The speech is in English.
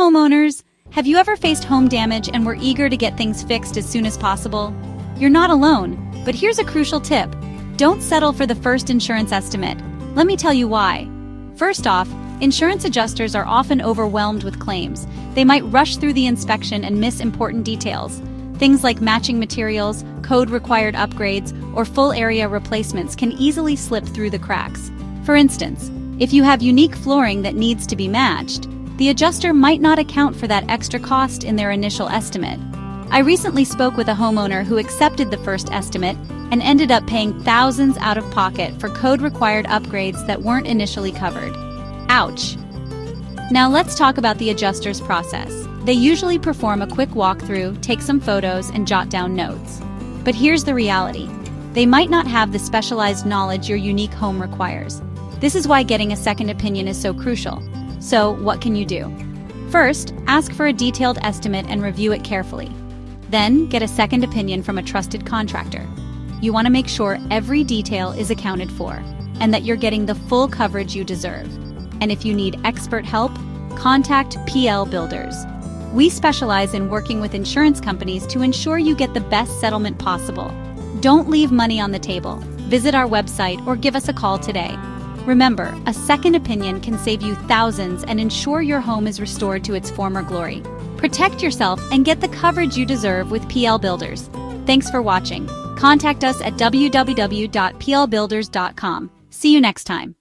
homeowners! Have you ever faced home damage and were eager to get things fixed as soon as possible? You're not alone, but here's a crucial tip. Don't settle for the first insurance estimate. Let me tell you why. First off, insurance adjusters are often overwhelmed with claims. They might rush through the inspection and miss important details. Things like matching materials, code-required upgrades, or full area replacements can easily slip through the cracks. For instance, if you have unique flooring that needs to be matched, the adjuster might not account for that extra cost in their initial estimate. I recently spoke with a homeowner who accepted the first estimate and ended up paying thousands out of pocket for code-required upgrades that weren't initially covered. Ouch! Now let's talk about the adjuster's process. They usually perform a quick walkthrough, take some photos, and jot down notes. But here's the reality. They might not have the specialized knowledge your unique home requires. This is why getting a second opinion is so crucial. So, what can you do? First, ask for a detailed estimate and review it carefully. Then, get a second opinion from a trusted contractor. You want to make sure every detail is accounted for and that you're getting the full coverage you deserve. And if you need expert help, contact PL Builders. We specialize in working with insurance companies to ensure you get the best settlement possible. Don't leave money on the table. Visit our website or give us a call today. Remember, a second opinion can save you thousands and ensure your home is restored to its former glory. Protect yourself and get the coverage you deserve with PL Builders. Thanks for watching. Contact us at www.plbuilders.com. See you next time.